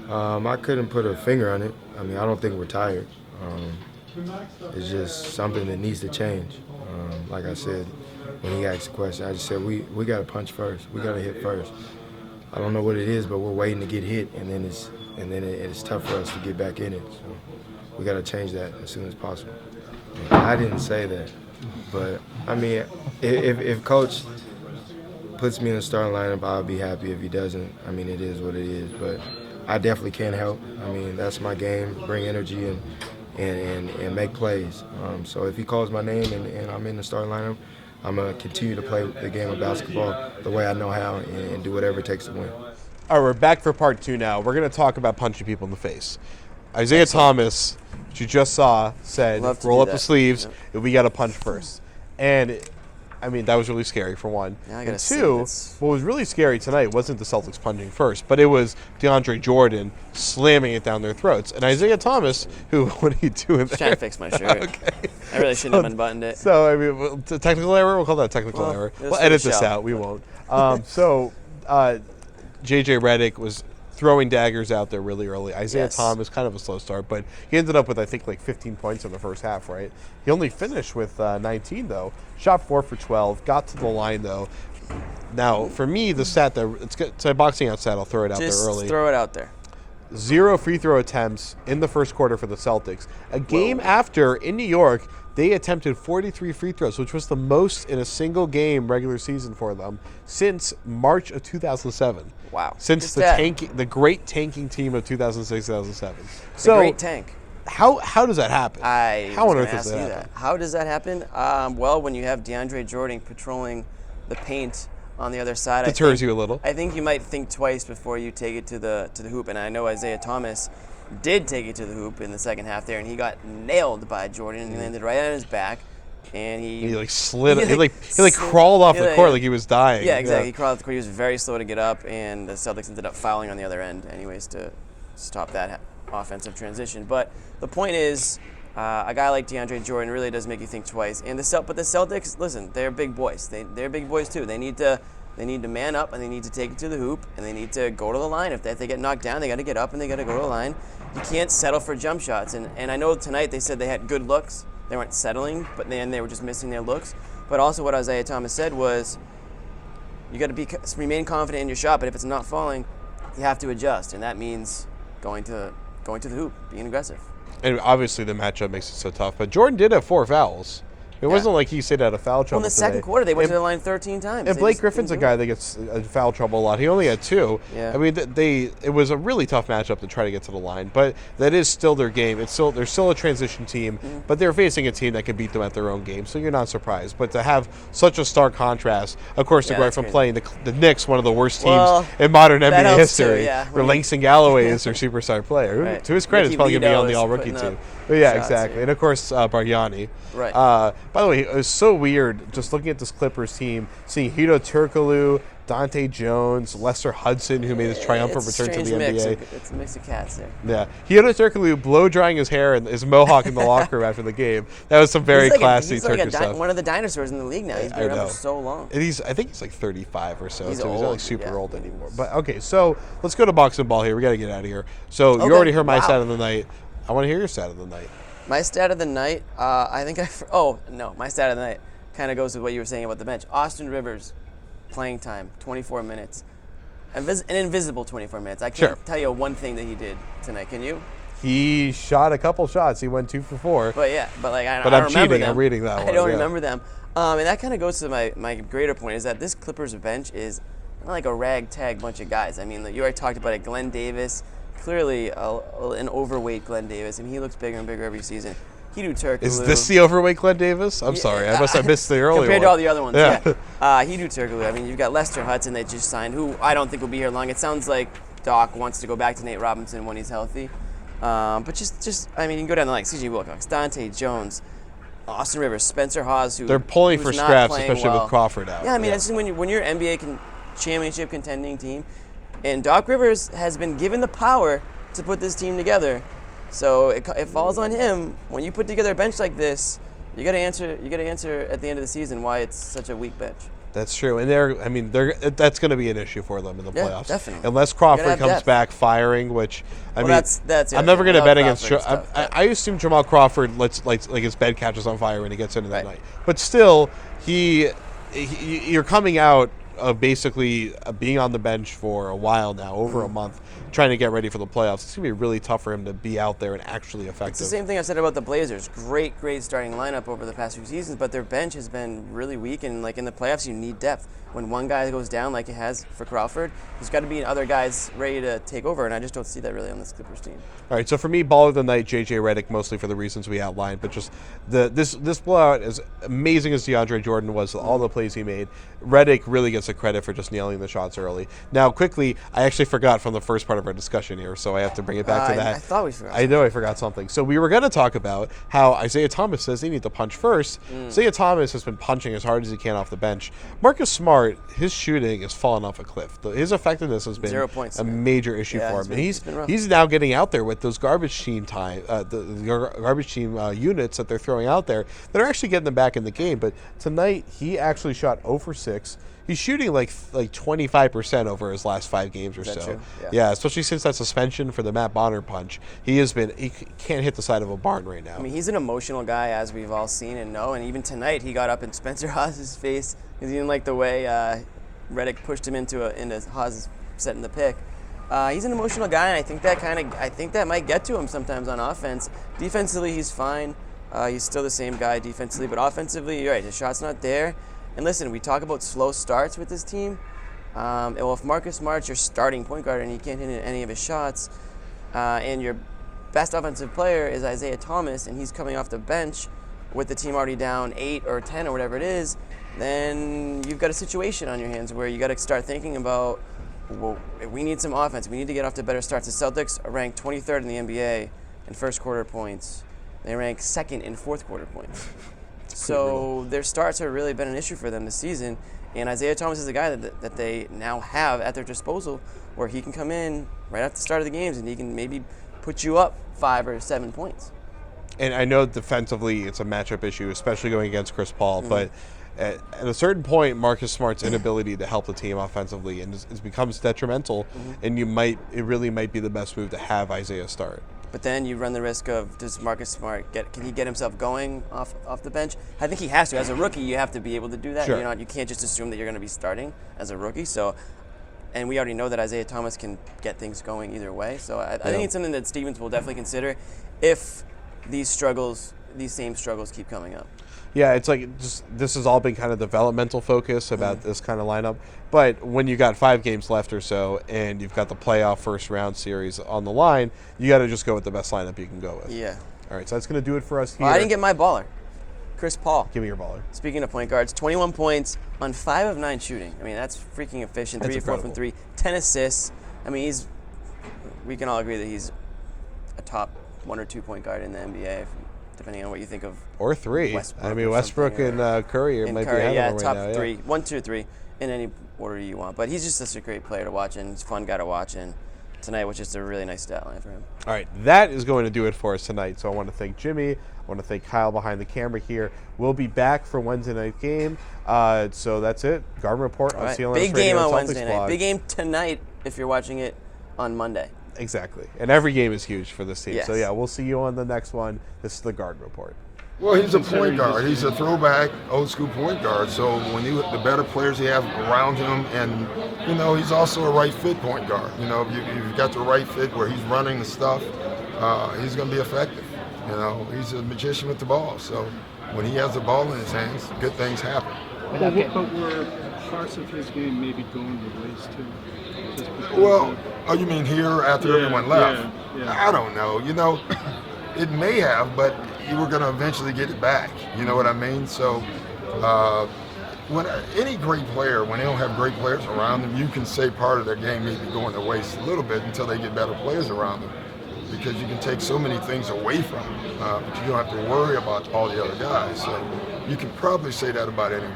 I couldn't put a finger on it. I mean, I don't think we're tired. It's just something that needs to change. Like I said, when he asked the question, I just said we got to punch first. We got to hit first. I don't know what it is, but we're waiting to get hit, and then it's tough for us to get back in it. So we got to change that as soon as possible. I didn't say that, but I mean, if coach puts me in the starting lineup, I'll be happy. If he doesn't, I mean, it is what it is. But I definitely can't help. I mean, that's my game, bring energy and make plays. So if he calls my name and I'm in the starting lineup, I'm going to continue to play the game of basketball the way I know how and do whatever it takes to win. All right, we're back for part 2 now. We're going to talk about punching people in the face. Isaiah Thomas, which you just saw, said, roll up the sleeves, and we got to punch first. And I mean, that was really scary, for one. Yeah, and two, what was really scary tonight wasn't the Celtics punching first, but it was DeAndre Jordan slamming it down their throats. And Isaiah Thomas, who, what are you doing there? Trying to fix my shirt. Okay. I really shouldn't have unbuttoned it. So, I mean, technical error? We'll call that a technical error. We'll edit this out. We won't. J.J. Redick was throwing daggers out there really early. Isaiah Thomas, kind of a slow start, but he ended up with, I think, like 15 points in the first half, right? He only finished with 19, though. Shot 4 for 12. Got to the line, though. Now, for me, the stat that it's a boxing out stat. I'll throw it out there early. Just throw it out there. 0 free throw attempts in the first quarter for the Celtics. A game after, in New York, they attempted 43 free throws, which was the most in a single game regular season for them since March of 2007. Wow. Since the great tanking team of 2006-2007. So, great tank. How does that happen? How on earth does that happen? How does that happen? Well, when you have DeAndre Jordan patrolling the paint on the other side, deters you a little. I think you might think twice before you take it to the hoop. And I know Isaiah Thomas did take it to the hoop in the second half there, and he got nailed by Jordan, and he landed right on his back. And he like slid. He crawled off the court like he was dying. Yeah, exactly. He crawled off the court. He was very slow to get up, and the Celtics ended up fouling on the other end, anyways, to stop that offensive transition. But the point is, a guy like DeAndre Jordan really does make you think twice. And but the Celtics, listen, they're big boys. They're big boys too. They need to man up, and they need to take it to the hoop, and they need to go to the line. If they get knocked down, they got to get up and they got to go to the line. You can't settle for jump shots. And I know tonight they said they had good looks. They weren't settling, but then they were just missing their looks. But also what Isaiah Thomas said was, you got to remain confident in your shot, but if it's not falling, you have to adjust, and that means going to the hoop, being aggressive. And obviously the matchup makes it so tough. But Jordan did have 4 fouls. It wasn't like he stayed out of foul trouble. Well, in the second quarter, they went to the line 13 times. And Blake Griffin's a guy that gets foul trouble a lot. He only had 2. Yeah. I mean, it was a really tough matchup to try to get to the line, but that is still their game. They're still a transition team, but they're facing a team that can beat them at their own game, so you're not surprised. But to have such a stark contrast, of course, to go right from playing the Knicks, one of the worst teams in modern NBA history, where Langston Galloway is their superstar player. Right. To his credit, he's probably going to be on the all-rookie team. But yeah, exactly. And, of course, Bargnani. Right. By the way, it was so weird just looking at this Clippers team, seeing Hito Turkoglu, Dante Jones, Lester Hudson, who made his triumphant return to the NBA. It's a mix of cats there. Yeah. Hito Turkoglu blow-drying his hair and his mohawk in the locker room after the game. That was some very classy Turkish stuff. One of the dinosaurs in the league now. He's been around for so long. And I think he's like 35 or so. He's so old, he's not like super old anymore. But okay, so let's go to boxing ball here. We got to get out of here. So you already heard my stat of the night. I want to hear your stat of the night. My stat of the night, my stat of the night kind of goes with what you were saying about the bench. Austin Rivers, playing time, 24 minutes. An invisible 24 minutes. I can't tell you one thing that he did tonight. Can you? He shot a couple shots. He went 2 for 4. But yeah, I I'm remember cheating. them. I'm reading that one. I don't remember them. And that kind of goes to my greater point, is that this Clippers bench is not like a ragtag bunch of guys. I mean, you already talked about it. Glenn Davis, clearly an overweight Glenn Davis. I mean, he looks bigger and bigger every season. Hito Turkoglu. Is this the overweight Glenn Davis? I'm sorry. I must have missed the earlier compared one. to all the other ones, yeah. Hito Turkoglu. I mean, you've got Lester Hudson that just signed, who I don't think will be here long. It sounds like Doc wants to go back to Nate Robinson when he's healthy. But just I mean, you can go down the line. C.J. Wilcox, Dante Jones, Austin Rivers, Spencer Hawes, they're pulling for scraps, especially with Crawford out. Yeah, I mean, that's when you're an NBA championship contending team, and Doc Rivers has been given the power to put this team together. So it falls on him. When you put together a bench like this, you got to answer. You got to answer at the end of the season why it's such a weak bench. That's true, and that's going to be an issue for them in the playoffs. Definitely. Unless Gotta Crawford have comes depth. back firing, which Well, that's I'm never going to bet against. Crawford, I assume Jamal Crawford lets like his bed catches on fire when he gets into that Right. night. But still, you're coming out of basically being on the bench for a while now, over a month, trying to get ready for the playoffs. It's going to be really tough for him to be out there and actually effective. It's the same thing I said about the Blazers. Great starting lineup over the past few seasons, but their bench has been really weak, and like in the playoffs, you need depth. When one guy goes down, like it has for Crawford, there's got to be other guys ready to take over, and I just don't see that really on this Clippers team. All right, so for me, ball of the night, J.J. Redick, mostly for the reasons we outlined, but just this blowout, as amazing as DeAndre Jordan was, all the plays he made, Redick really gets the credit for just nailing the shots early. Now, quickly, I actually forgot from the first part of our discussion here, so I have to bring it back to that. I thought we forgot. I know I forgot something. So we were going to talk about how Isaiah Thomas says they need to punch first. Isaiah Thomas has been punching as hard as he can off the bench. Marcus Smart, his shooting has fallen off a cliff. His effectiveness has been 0 points. a major issue for him. And he's now getting out there with those garbage team garbage team units that they're throwing out there that are actually getting them back in the game. But tonight he actually shot 0 for 6. He's shooting like 25% over his last 5 games or so. True? Yeah, especially since that suspension for the Matt Bonner punch. He can't hit the side of a barn right now. I mean, he's an emotional guy, as we've all seen and know. And even tonight, he got up in Spencer Hawes' face because he didn't like the way Redick pushed him into Hawes setting the pick. He's an emotional guy, and I think that might get to him sometimes on offense. Defensively, he's fine. He's still the same guy defensively, but offensively, you're right. His shot's not there. And listen, we talk about slow starts with this team. Well, if Marcus Smart's your starting point guard and he can't hit any of his shots, and your best offensive player is Isaiah Thomas, and he's coming off the bench with the team already down 8 or 10 or whatever it is, then you've got a situation on your hands where you got to start thinking about, well, we need some offense. We need to get off to better starts. The Celtics are ranked 23rd in the NBA in first quarter points. They rank 2nd in fourth quarter points. So their starts have really been an issue for them this season. And Isaiah Thomas is a guy that they now have at their disposal where he can come in right after the start of the games and he can maybe put you up 5 or 7 points. And I know defensively it's a matchup issue, especially going against Chris Paul, but at a certain point, Marcus Smart's inability to help the team offensively and it becomes detrimental, and it really might be the best move to have Isaiah start. But then you run the risk of, does Marcus Smart can he get himself going off the bench? I think he has to. As a rookie, you have to be able to do that. Sure. You can't just assume that you're going to be starting as a rookie. So, and we already know that Isaiah Thomas can get things going either way. So I think it's something that Stevens will definitely consider if these same struggles keep coming up. Yeah, it's like this has all been kind of developmental focus about this kind of lineup. But when you got 5 games left or so and you've got the playoff first round series on the line, you got to just go with the best lineup you can go with. Yeah. All right, so that's going to do it for us here. Well, I didn't get my baller. Chris Paul. Give me your baller. Speaking of point guards, 21 points on 5 of 9 shooting. I mean, that's freaking efficient. That's 3 of 4 from incredible. 3, 10 assists. I mean, we can all agree that he's a top 1 or 2 point guard in the NBA, depending on what you think of. Or 3. Westbrook I mean, or Westbrook something, and Curry might Curry, be yeah, having top right now. 3, Yeah. 1, 2, 3, in any order you want. But he's just such a great player to watch, and he's a fun guy to watch. And tonight was just a really nice stat line for him. All right, that is going to do it for us tonight. So I want to thank Jimmy. I want to thank Kyle behind the camera here. We'll be back for Wednesday night game. So that's it. Garden Report on CLNS Big game Radio on Celtics Wednesday night. blog. Big game tonight if you're watching it on Monday. Exactly. And every game is huge for this team. Yes. So, yeah, we'll see you on the next one. This is the Garden Report. Well, he's a point guard. He's a throwback, old-school point guard. So when the better players he have around him, and, he's also a right fit point guard. If you've got the right fit where he's running the stuff, he's going to be effective. He's a magician with the ball. So when he has the ball in his hands, good things happen. But were parts of his game maybe going to waste too? Well, you mean here after everyone left? Yeah. I don't know. It may have, but you were going to eventually get it back. You know what I mean? So when any great player, when they don't have great players around them, you can say part of their game may be going to waste a little bit until they get better players around them, because you can take so many things away from them, but you don't have to worry about all the other guys. So you can probably say that about anyone.